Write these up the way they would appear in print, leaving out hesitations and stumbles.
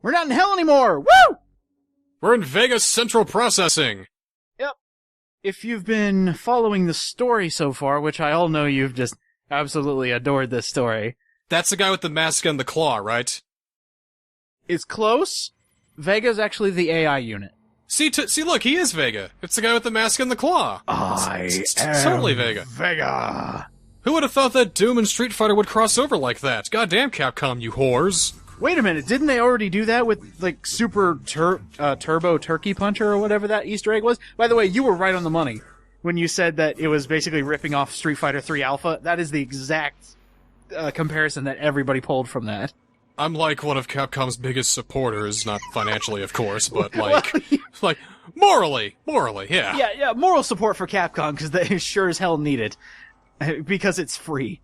We're not in hell anymore! Woo! We're in VEGA Central Processing! Yep. If you've been following the story so far, which I all know you've just absolutely adored this story. That's the guy with the mask and the claw, right? It's close. Vega's actually the AI unit. See, look, he is VEGA. It's the guy with the mask and the claw. It's totally VEGA. Vega. Who would have thought that Doom and Street Fighter would cross over like that? Goddamn, Capcom, you whores. Wait a minute, didn't they already do that with, like, Super Turbo Turkey Puncher or whatever that Easter egg was? By the way, you were right on the money when you said that it was basically ripping off Street Fighter 3 Alpha. That is the exact comparison that everybody pulled from that. I'm like one of Capcom's biggest supporters, not financially, of course, but like, like morally, yeah. Yeah, moral support for Capcom, because they sure as hell need it. Because it's free.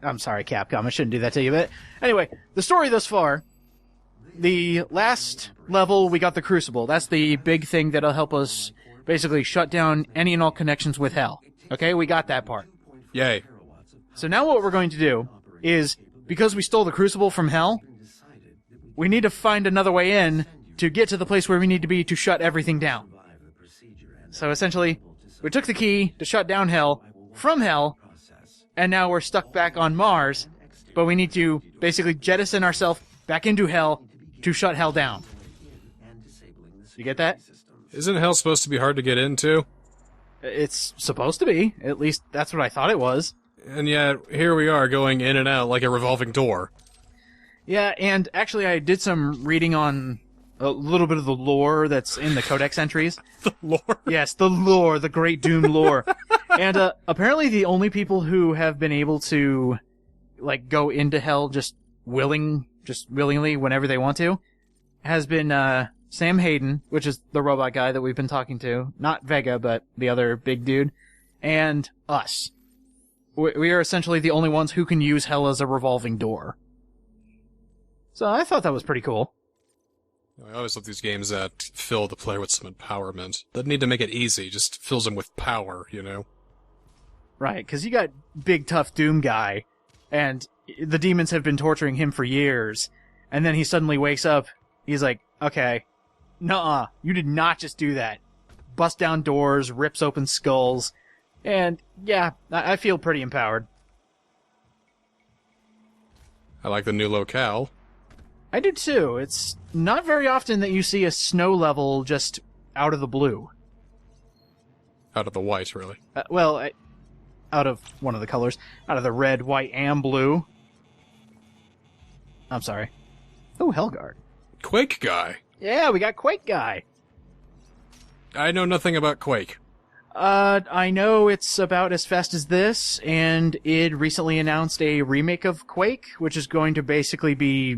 I'm sorry, Capcom, I shouldn't do that to you, but anyway, the story thus far, the last level, we got the Crucible. That's the big thing that'll help us basically shut down any and all connections with Hell. Okay, we got that part. Yay. So now what we're going to do is, because we stole the Crucible from Hell, we need to find another way in to get to the place where we need to be to shut everything down. So essentially, we took the key to shut down Hell from Hell, and now we're stuck back on Mars, but we need to basically jettison ourselves back into Hell to shut Hell down. You get that? Isn't Hell supposed to be hard to get into? It's supposed to be. At least that's what I thought it was. And yet, here we are going in and out like a revolving door. Yeah, and actually I did some reading on a little bit of the lore that's in the Codex entries. The lore? Yes, the lore, the Great Doom lore. And apparently the only people who have been able to, like, go into Hell just willingly whenever they want to, has been Sam Hayden, which is the robot guy that we've been talking to. Not Vega, but the other big dude. And us. We are essentially the only ones who can use Hell as a revolving door. So I thought that was pretty cool. I always love these games that fill the player with some empowerment. Doesn't need to make it easy, just fills them with power, you know? Right, because you got big tough Doom guy, and the demons have been torturing him for years, and then he suddenly wakes up, he's like, okay, nuh-uh, you did not just do that. Busts down doors, rips open skulls, and yeah, I feel pretty empowered. I like the new locale. I do too. It's not very often that you see a snow level just out of the blue. Out of the white, really. Out of one of the colors. Out of the red, white, and blue. I'm sorry. Oh, Hellguard. Quake guy. Yeah, we got Quake guy. I know nothing about Quake. I know it's about as fast as this, and it recently announced a remake of Quake, which is going to basically be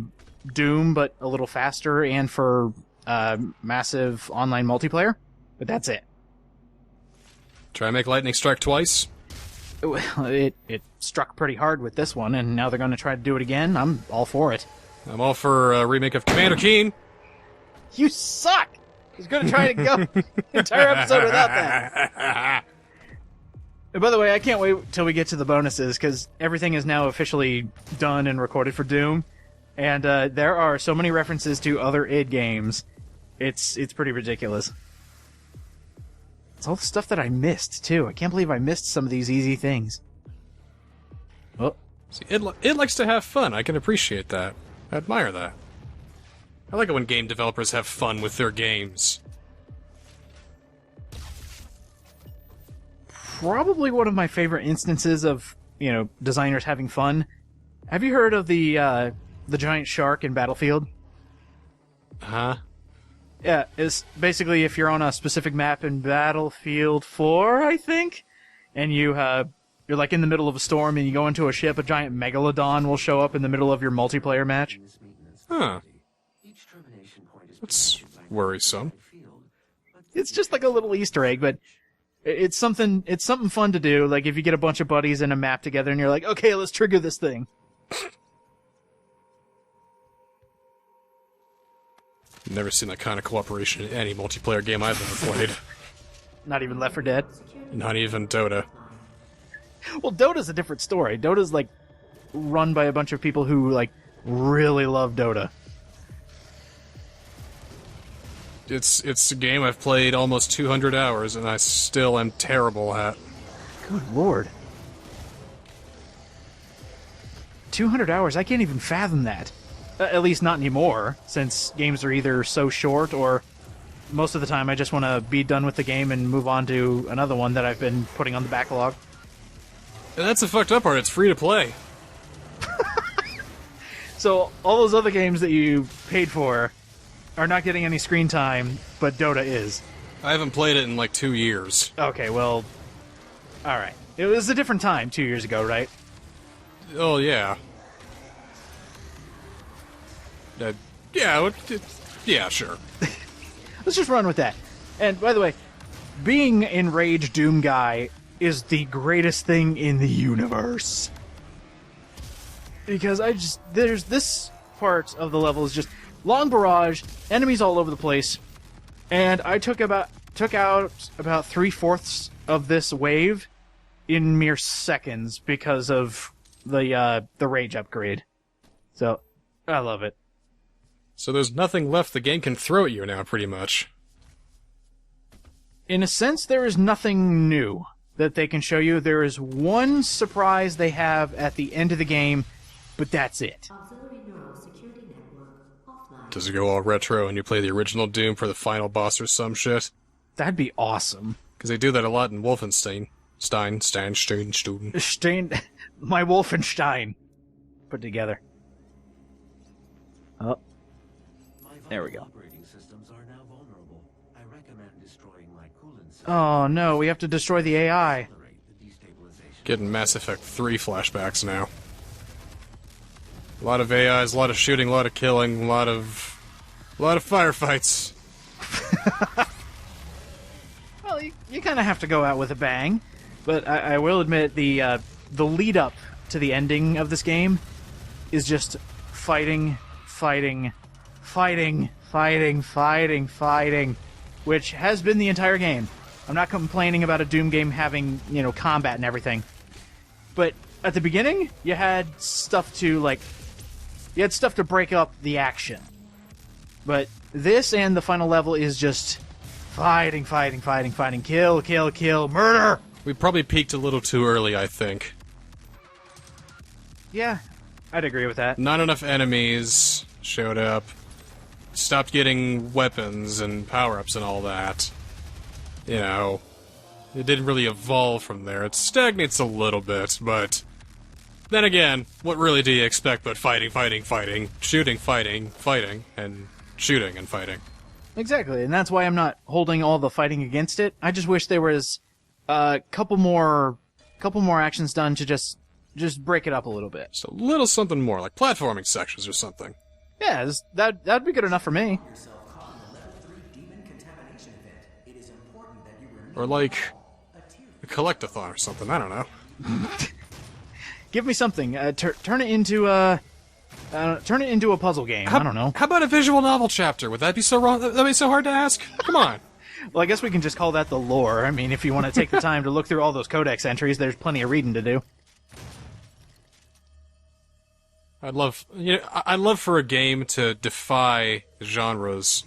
Doom, but a little faster, and for massive online multiplayer. But that's it. Try and make lightning strike twice? Well, it struck pretty hard with this one, and now they're going to try to do it again. I'm all for it. I'm all for a remake of Commander Keen. You suck! He's going to try to go the entire episode without that. And by the way, I can't wait till we get to the bonuses, because everything is now officially done and recorded for Doom. And there are so many references to other id games. It's pretty ridiculous. It's all the stuff that I missed, too. I can't believe I missed some of these easy things. Oh. See, it likes to have fun. I can appreciate that. I admire that. I like it when game developers have fun with their games. Probably one of my favorite instances of, designers having fun. Have you heard of the giant shark in Battlefield? Huh? Yeah, it's basically if you're on a specific map in Battlefield 4, I think, and you're like in the middle of a storm and you go into a ship, a giant megalodon will show up in the middle of your multiplayer match. Huh. That's worrisome. It's just like a little Easter egg, but it's something fun to do. Like if you get a bunch of buddies in a map together and you're like, okay, let's trigger this thing. Never seen that kind of cooperation in any multiplayer game I've ever played. Not even Left 4 Dead? Not even Dota. Well, Dota's a different story. Dota's, run by a bunch of people who, really love Dota. It's a game I've played almost 200 hours, and I still am terrible at. Good lord. 200 hours? I can't even fathom that. At least not anymore, since games are either so short or most of the time I just want to be done with the game and move on to another one that I've been putting on the backlog. And that's the fucked up part, it's free to play. So all those other games that you paid for are not getting any screen time, but Dota is. I haven't played it in like 2 years. Okay, well, alright. It was a different time 2 years ago, right? Oh, yeah. Yeah, sure. Let's just run with that. And, by the way, being Enraged Doom Guy is the greatest thing in the universe. Because there's this part of the level is just long barrage, enemies all over the place, and I took out about 3/4 of this wave in mere seconds because of the rage upgrade. So, I love it. So there's nothing left the game can throw at you now, pretty much. In a sense, there is nothing new that they can show you. There is one surprise they have at the end of the game, but that's it. Does it go all retro and you play the original Doom for the final boss or some shit? That'd be awesome. Because they do that a lot in Wolfenstein. Stein. My Wolfenstein. Put together. Oh. There we go. Oh no, we have to destroy the AI. Getting Mass Effect 3 flashbacks now. A lot of AIs, a lot of shooting, a lot of killing, a lot of firefights. Well, you kind of have to go out with a bang, but I will admit the lead up to the ending of this game is just fighting, which has been the entire game. I'm not complaining about a Doom game having, combat and everything. But at the beginning, you had stuff to break up the action. But this and the final level is just fighting, kill, murder! We probably peaked a little too early, I think. Yeah, I'd agree with that. Not enough enemies showed up. Stopped getting weapons and power-ups and all that. It didn't really evolve from there. It stagnates a little bit, but then again, what really do you expect but fighting, shooting, fighting, and shooting and fighting. Exactly, and that's why I'm not holding all the fighting against it. I just wish there was a couple more actions done to just break it up a little bit. Just a little something more, like platforming sections or something. Yeah, that'd be good enough for me. Or like a collectathon or something, I don't know. Give me something. Turn it into a puzzle game. I don't know. How about a visual novel chapter? Would that be so wrong? That'd be so hard to ask? Come on. Well, I guess we can just call that the lore. I mean, if you want to take the time to look through all those codex entries, there's plenty of reading to do. I'd love for a game to defy genres.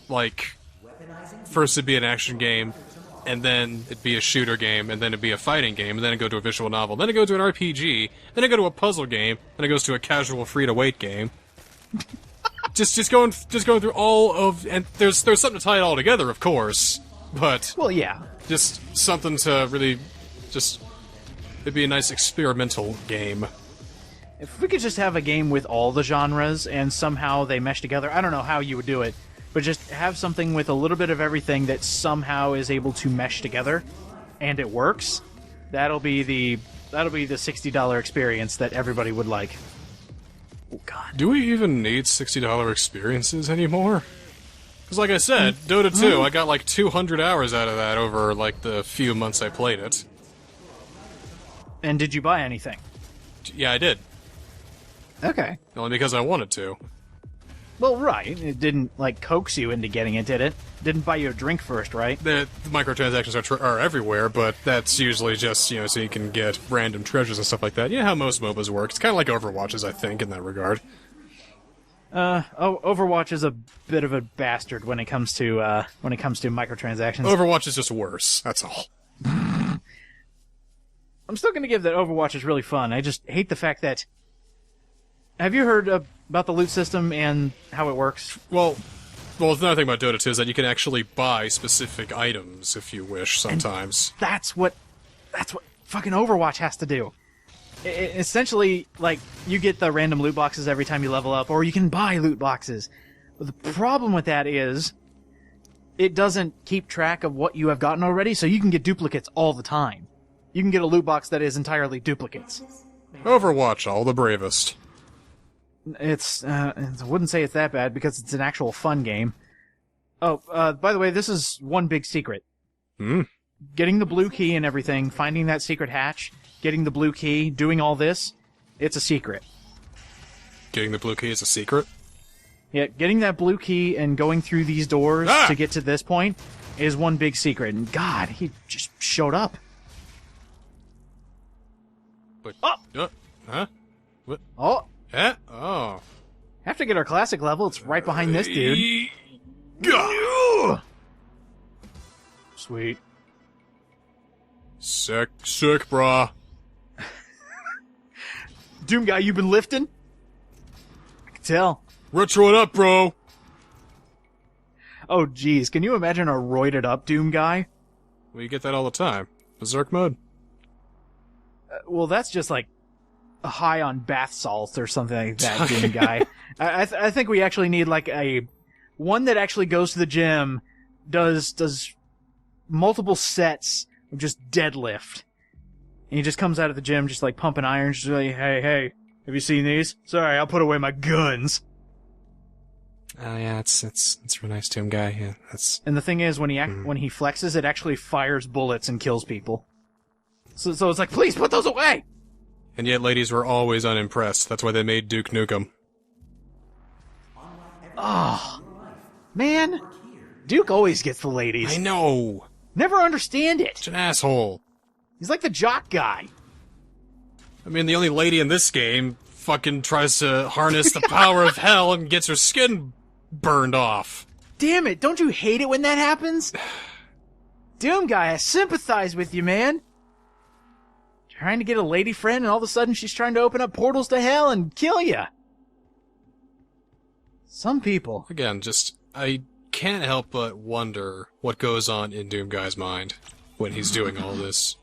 Like, first it'd be an action game, and then it'd be a shooter game, and then it'd be a fighting game, and then it'd go to a visual novel, then it'd go to an RPG, then it'd go to a puzzle game, then it goes to a casual free-to-wait game. just going through all of, and there's something to tie it all together, of course, but well, yeah, just something to really it'd be a nice experimental game. If we could just have a game with all the genres and somehow they mesh together, I don't know how you would do it, but just have something with a little bit of everything that somehow is able to mesh together, and it works. That'll be the $60 experience that everybody would like. Oh God. Do we even need $60 experiences anymore? Because like I said, Dota 2, I got like 200 hours out of that over like the few months I played it. And did you buy anything? Yeah, I did. Okay. Only because I wanted to. Well, right. It didn't, coax you into getting it, did it? Didn't buy you a drink first, right? The microtransactions are everywhere, but that's usually just, so you can get random treasures and stuff like that. You know how most MOBAs work. It's kind of like Overwatch's, I think, in that regard. Overwatch is a bit of a bastard when it comes to microtransactions. Overwatch is just worse. That's all. I'm still going to give that Overwatch is really fun. I just hate the fact that... Have you heard about the loot system and how it works? Well, another thing about Dota 2 is that you can actually buy specific items if you wish sometimes. And that's what fucking Overwatch has to do. Essentially, like, you get the random loot boxes every time you level up, or you can buy loot boxes. But the problem with that is it doesn't keep track of what you have gotten already, so you can get duplicates all the time. You can get a loot box that is entirely duplicates. Overwatch, all the bravest. I wouldn't say it's that bad, because it's an actual fun game. Oh, by the way, this is one big secret. Getting the blue key and everything, finding that secret hatch, getting the blue key, doing all this, it's a secret. Getting the blue key is a secret? Yeah, getting that blue key and going through these doors to get to this point is one big secret. And God, he just showed up. But, oh! Huh? What? Oh! Eh? Oh. Have to get our classic level. It's right behind this dude. Sweet. Sick, brah. Doom guy, you been lifting? I can tell. Retro it up, bro. Oh, geez. Can you imagine a roided up Doom guy? Well, you get that all the time. Berserk mode. Well, that's just like a high on bath salts or something like that, Doom guy. I think we actually need like one that actually goes to the gym, does multiple sets of just deadlift. And he just comes out of the gym just like pumping iron, just like, hey, have you seen these? Sorry, I'll put away my guns. Oh yeah, it's real nice Doom guy. Yeah, that's. And the thing is, when he flexes, it actually fires bullets and kills people. So it's like, please put those away. And yet, ladies were always unimpressed. That's why they made Duke Nukem. Oh, man, Duke always gets the ladies. I know. Never understand it. Such an asshole. He's like the jock guy. I mean, the only lady in this game fucking tries to harness the power of hell and gets her skin burned off. Damn it, don't you hate it when that happens? Doom guy, I sympathize with you, man. Trying to get a lady friend, and all of a sudden she's trying to open up portals to hell and kill you. Some people. Again, I can't help but wonder what goes on in Doom Guy's mind when he's doing all this.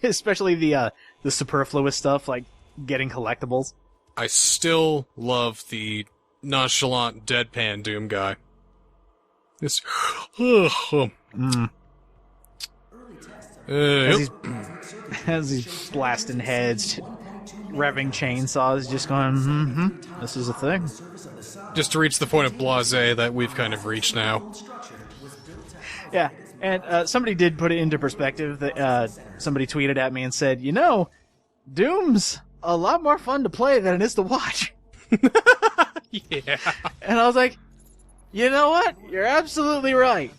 Especially the superfluous stuff, like getting collectibles. I still love the nonchalant, deadpan Doom Guy. This. As he's blasting heads, revving chainsaws, just going, this is a thing. Just to reach the point of blasé that we've kind of reached now. Yeah, and somebody did put it into perspective. That somebody tweeted at me and said, Doom's a lot more fun to play than it is to watch. Yeah. And I was like, you know what? You're absolutely right.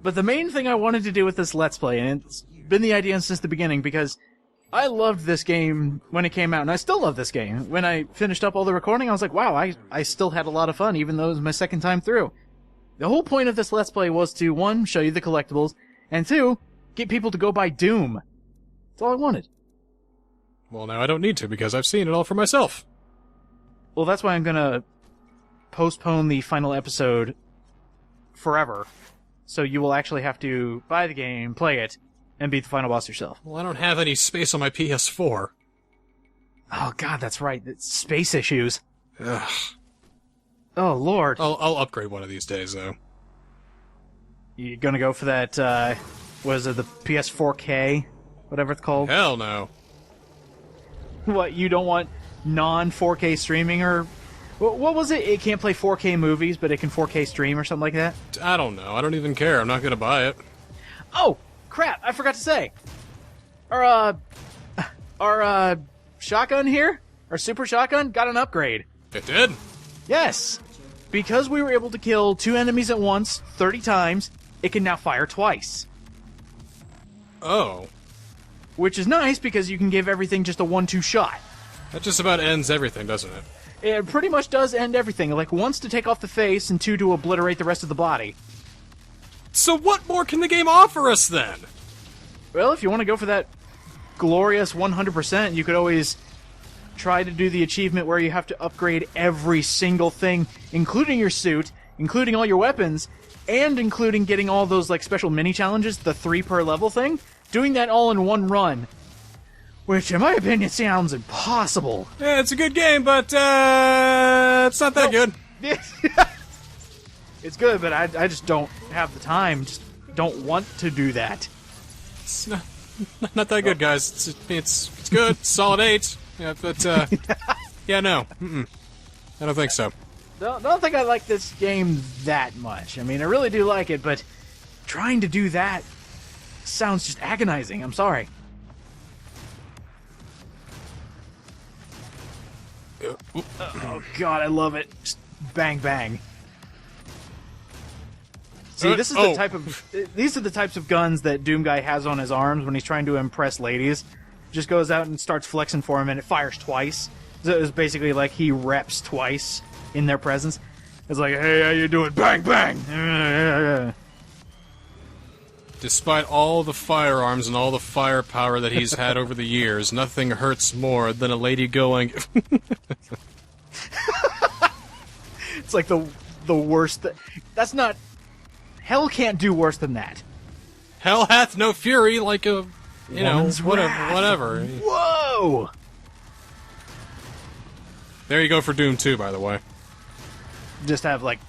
But the main thing I wanted to do with this Let's Play, and it's been the idea since the beginning, because I loved this game when it came out, and I still love this game. When I finished up all the recording, I was like, wow, I still had a lot of fun, even though it was my second time through. The whole point of this Let's Play was to, 1, show you the collectibles, and 2, get people to go buy Doom. That's all I wanted. Well, now I don't need to, because I've seen it all for myself. Well, that's why I'm gonna postpone the final episode forever. So you will actually have to buy the game, play it, and beat the final boss yourself. Well, I don't have any space on my PS4. Oh god, that's right. It's space issues. Ugh. Oh lord. I'll upgrade one of these days, though. You gonna go for that, what is it, the PS4K? Whatever it's called? Hell no. What, you don't want non-4K streaming, or... What was it? It can't play 4K movies, but it can 4K stream or something like that? I don't know. I don't even care. I'm not gonna buy it. Oh! Crap! I forgot to say! Our shotgun here? Our super shotgun got an upgrade. It did? Yes! Because we were able to kill 2 enemies at once, 30 times, it can now fire twice. Oh. Which is nice, because you can give everything just a 1-2 shot. That just about ends everything, doesn't it? It pretty much does end everything. Like, once to take off the face, and 2 to obliterate the rest of the body. So what more can the game offer us then? Well, if you want to go for that glorious 100%, you could always try to do the achievement where you have to upgrade every single thing, including your suit, including all your weapons, and including getting all those like special mini challenges, the 3 per level thing, doing that all in one run. Which, in my opinion, sounds impossible. Yeah, it's a good game, but it's not that good. It's good, but I just don't have the time. Just don't want to do that. It's not that good, guys. It's good. It's solid 8. Yeah, but yeah, no. I don't think so. Don't think I like this game that much. I mean, I really do like it, but trying to do that sounds just agonizing. I'm sorry. Oh God, I love it. Just bang bang. See, this is the type of these are the types of guns that Doom Guy has on his arms when he's trying to impress ladies. Just goes out and starts flexing for him, and it fires twice. So it's basically like he reps twice in their presence. It's like, hey, how you doing? Bang bang. Despite all the firearms and all the firepower that he's had over the years, nothing hurts more than a lady going. It's like the worst. That's not. Hell can't do worse than that. Hell hath no fury like a, Woman's whatever. Whoa! There you go for Doom 2, by the way. Just have like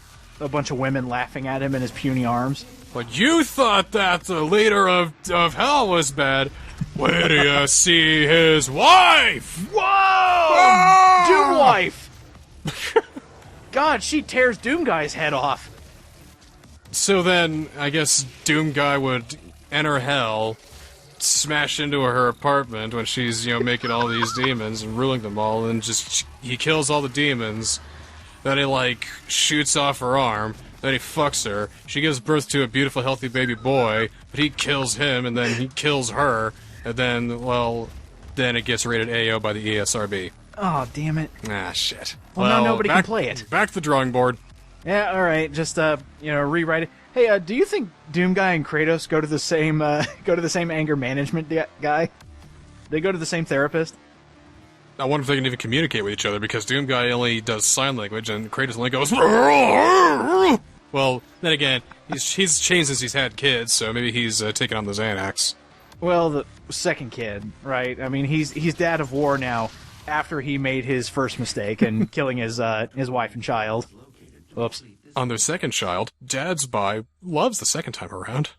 a bunch of women laughing at him in his puny arms. But you thought that the leader of Hell was bad. Where do you see his wife? Whoa! Doom wife! God, she tears Doom Guy's head off. So then, I guess Doom Guy would enter Hell, smash into her apartment when she's, making all these demons and ruling them all, and he kills all the demons. Then he, shoots off her arm. Then he fucks her. She gives birth to a beautiful, healthy baby boy, but he kills him, and then he kills her, and then, then it gets rated AO by the ESRB. Oh, damn it. Ah, shit. Well, now nobody can play it. Back to the drawing board. Yeah, alright, just, rewrite it. Hey, do you think Doom Guy and Kratos go to the same, anger management guy? They go to the same therapist? I wonder if they can even communicate with each other, because Doom Guy only does sign language, and Kratos only goes... Well, then again, he's changed since he's had kids, so maybe he's taking on the Xanax. Well, the second kid, right? I mean, he's dad of war now, after he made his first mistake and killing his wife and child. Oops. On their second child, Dad's loves the second time around.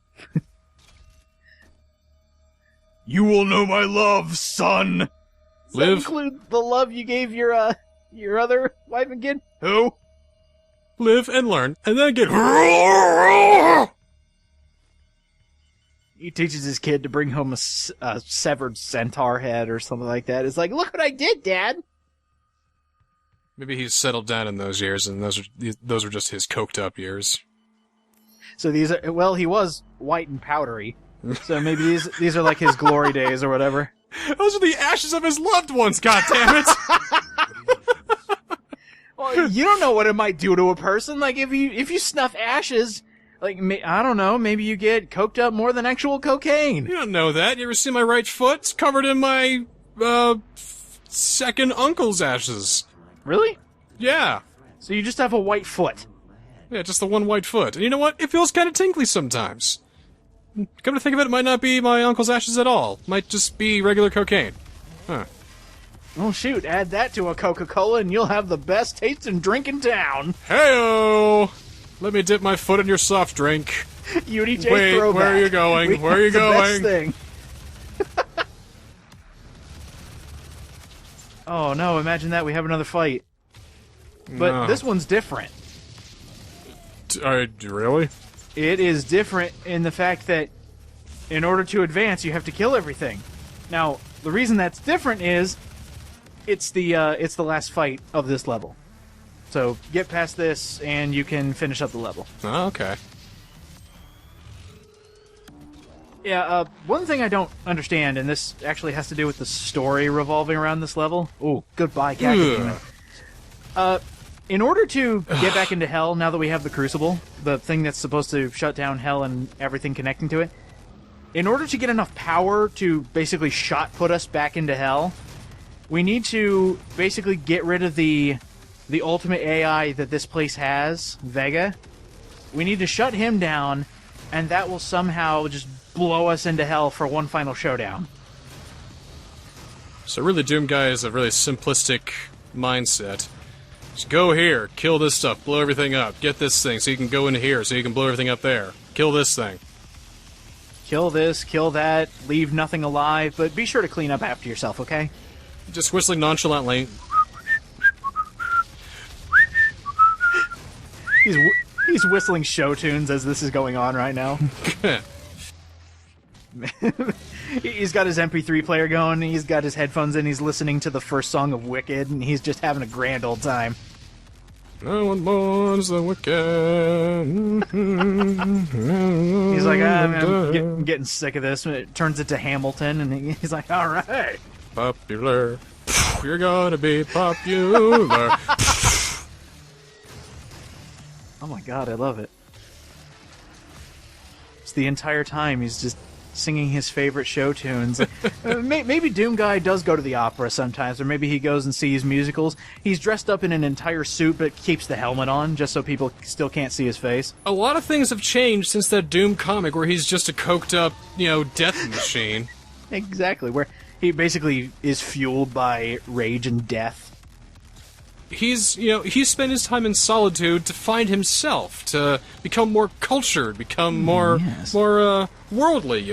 You will know my love, son! Does that include the love you gave your other wife and kid? Who? Live and learn, and then get... He teaches his kid to bring home a severed centaur head or something like that. It's like, look what I did, Dad! Maybe he's settled down in those years, and those are just his coked-up years. So these are... Well, he was white and powdery. So maybe these are like his glory days or whatever. Those are the ashes of his loved ones, goddammit! Well, you don't know what it might do to a person. Like, if you snuff ashes, like, I don't know, maybe you get coked up more than actual cocaine. You don't know that. You ever see my right foot? It's covered in my, second uncle's ashes. Really? Yeah. So you just have a white foot? Yeah, just the one white foot. And you know what? It feels kind of tingly sometimes. Come to think of it, it might not be my uncle's ashes at all. It might just be regular cocaine. Huh. Oh shoot, add that to a Coca-Cola and you'll have the best tasting drink in town. Hey-o! Let me dip my foot in your soft drink. UDJ Wait, throwback. where are you going? Where are you going? Best thing. Oh no, imagine that, we have another fight. But this one's different. Really? It is different in the fact that in order to advance, you have to kill everything. Now, the reason that's different is it's the last fight of this level. So get past this, and you can finish up the level. Oh, okay. Yeah, one thing I don't understand, and this actually has to do with the story revolving around this level. Ooh, goodbye, Kakadina. In order to get back into Hell, now that we have the Crucible, the thing that's supposed to shut down Hell and everything connecting to it, in order to get enough power to basically shot put us back into Hell, we need to basically get rid of the ultimate AI that this place has, VEGA. We need to shut him down, and that will somehow just blow us into Hell for one final showdown. So really, Doom Guy is a really simplistic mindset. Just go here, kill this stuff, blow everything up, get this thing so you can go into here so you can blow everything up there. Kill this thing. Kill this, kill that, leave nothing alive, but be sure to clean up after yourself, okay? Just whistling nonchalantly. He's whistling show tunes as this is going on right now. He's got his MP3 player going, he's got his headphones in, he's listening to the first song of Wicked, and he's just having a grand old time. No one mourns the wicked. He's like, I'm getting sick of this. And it turns it to Hamilton, and he's like, all right. Popular. You're gonna be popular. Oh my god, I love it. It's the entire time he's just singing his favorite show tunes. Maybe Doom Guy does go to the opera sometimes, or maybe he goes and sees musicals. He's dressed up in an entire suit, but keeps the helmet on, just so people still can't see his face. A lot of things have changed since that Doom comic where he's just a coked up, death machine. Exactly, where he basically is fueled by rage and death. He's spent his time in solitude to find himself, to become more cultured, become more worldly,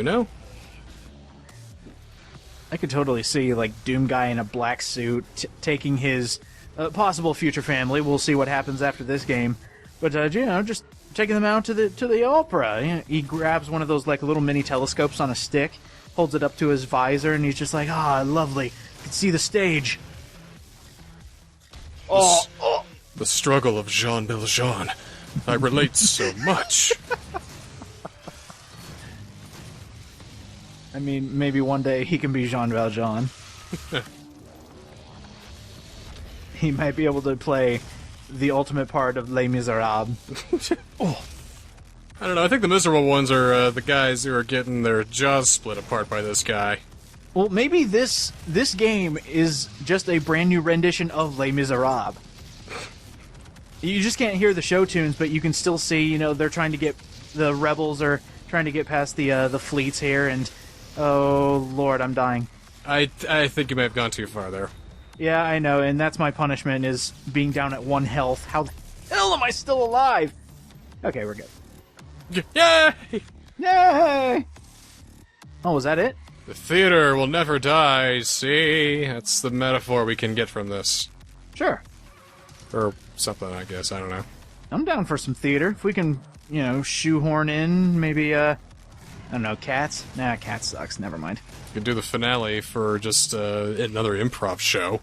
I could totally see, like, Doom Guy in a black suit taking his possible future family. We'll see what happens after this game. But, just taking them out to the opera. He grabs one of those, like, little mini telescopes on a stick, holds it up to his visor, and he's just like, lovely. You can see the stage. The struggle of Jean Valjean. I relate so much. I mean, maybe one day he can be Jean Valjean. He might be able to play the ultimate part of Les Miserables. I don't know, I think the miserable ones are the guys who are getting their jaws split apart by this guy. Well, maybe this game is just a brand new rendition of Les Miserables. You just can't hear the show tunes, but you can still see, they're trying to get... The rebels are trying to get past the fleets here, and... Oh, Lord, I'm dying. I think you may have gone too far there. Yeah, I know, and that's my punishment, is being down at 1 health. How the hell am I still alive? Okay, we're good. Yay! Yay! Oh, was that it? The theater will never die, see? That's the metaphor we can get from this. Sure. Or something, I guess, I don't know. I'm down for some theater. If we can, shoehorn in, maybe, I don't know, Cats? Nah, Cats sucks, never mind. You can do the finale for just another improv show.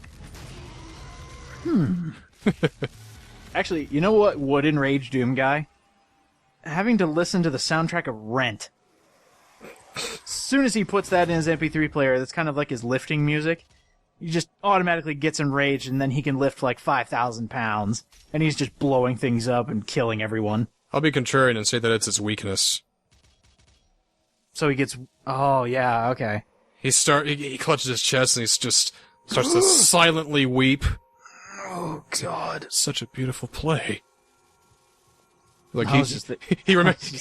Actually, you know what would enrage Doom Guy? Having to listen to the soundtrack of Rent. As soon as he puts that in his MP3 player, that's kind of like his lifting music. He just automatically gets enraged, and then he can lift like 5,000 pounds. And he's just blowing things up and killing everyone. I'll be contrarian and say that it's its weakness. So he gets... Oh, yeah, okay. He clutches his chest and he just starts to silently weep. Oh, God. Such a beautiful play. Like he remembers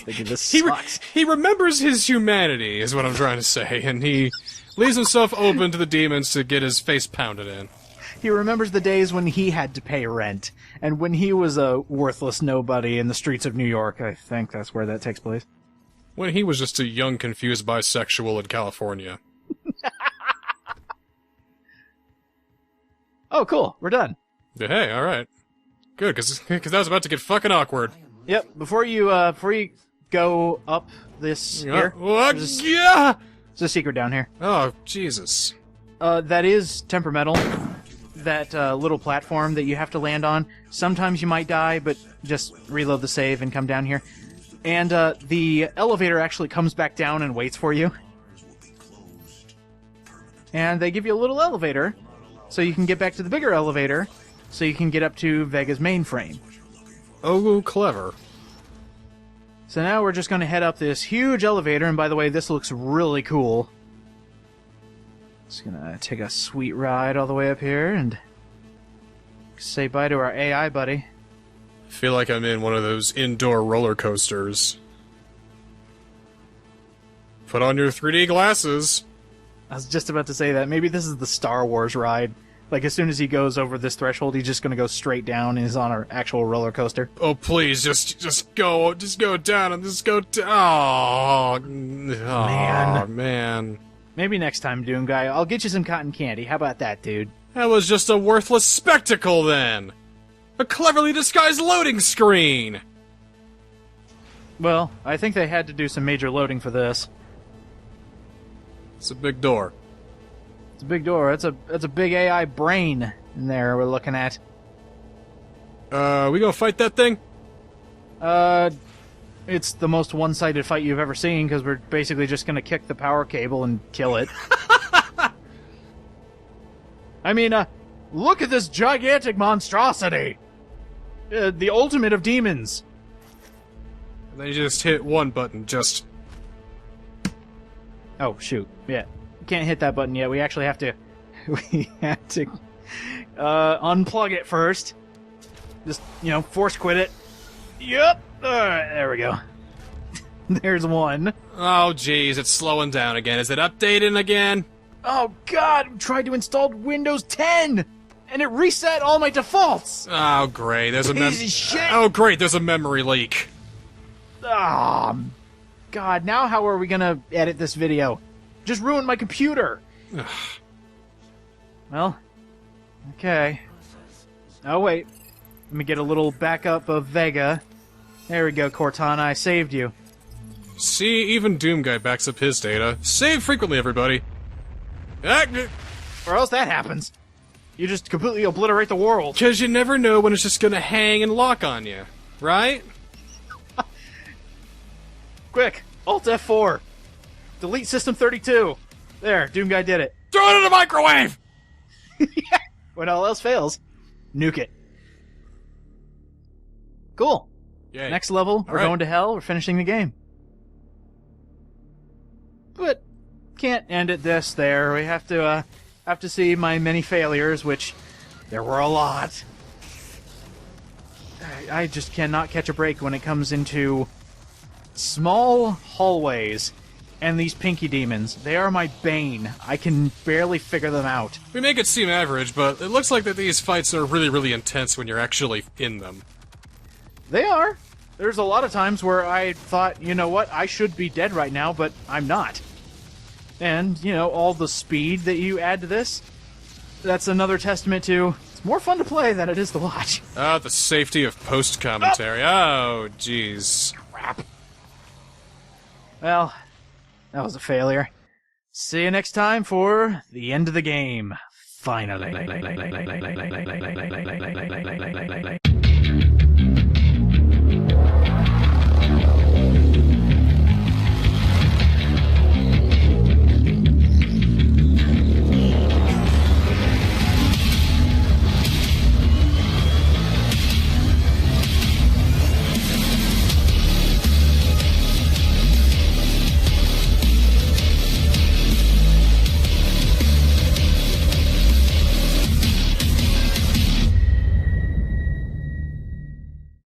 his humanity, is what I'm trying to say, and he leaves himself open to the demons to get his face pounded in. He remembers the days when he had to pay rent, and when he was a worthless nobody in the streets of New York. I think that's where that takes place. When he was just a young, confused bisexual in California. Oh, cool. We're done. Hey, alright. Good, because that was about to get fucking awkward. Yep, before you go up this here, there's a secret down here. Oh, Jesus. That is temperamental. That little platform that you have to land on. Sometimes you might die, but just reload the save and come down here. And the elevator actually comes back down and waits for you. And they give you a little elevator, so you can get back to the bigger elevator, so you can get up to Vega's mainframe. Oh, clever. So now we're just going to head up this huge elevator, and by the way, this looks really cool. Just going to take a sweet ride all the way up here and say bye to our AI buddy. I feel like I'm in one of those indoor roller coasters. Put on your 3D glasses. I was just about to say that. Maybe this is the Star Wars ride. Like, as soon as he goes over this threshold, he's just going to go straight down and is on an actual roller coaster. Oh, please, just go down and just go down. Oh, man. Maybe next time, Doom Guy, I'll get you some cotton candy. How about that, dude? That was just a worthless spectacle, then. A cleverly disguised loading screen. Well, I think they had to do some major loading for this. It's a big door. It's a big door. It's a big AI brain in there we're looking at. We gonna fight that thing? It's the most one-sided fight you've ever seen, because we're basically just gonna kick the power cable and kill it. I mean, look at this gigantic monstrosity! The ultimate of demons! And then you just hit one button, just... Oh, shoot. Yeah. Can't hit that button yet. We actually have to... We have to... unplug it first. Just, force quit it. Yep! Alright, there we go. There's one. Oh, jeez, it's slowing down again. Is it updating again? Oh, God! I tried to install Windows 10! And it reset all my defaults! Oh, great. There's a Piece of shit! Oh, great, there's a memory leak. Ah, God, now how are we gonna edit this video? Just ruined my computer! Well, okay. Oh, wait. Let me get a little backup of Vega. There we go, Cortana, I saved you. See, even Doom Guy backs up his data. Save frequently, everybody. Or else that happens. You just completely obliterate the world. Because you never know when it's just gonna hang and lock on you, right? Quick, Alt F4. Delete System 32. There, Doom Guy did it. Throw it in the microwave! Yeah. When all else fails, nuke it. Cool. Yay. Next level, we're going to hell, we're finishing the game. But can't end it there. We have to see my many failures, which there were a lot. I just cannot catch a break when it comes into small hallways and these pinky demons. They are my bane. I can barely figure them out. We make it seem average, but it looks like that these fights are really, really intense when you're actually in them. They are. There's a lot of times where I thought, you know what, I should be dead right now, but I'm not. And, all the speed that you add to this, that's another testament to it's more fun to play than it is to watch. Ah, the safety of post-commentary. Oh, jeez. Crap. Well, that was a failure. See you next time for the end of the game. Finally.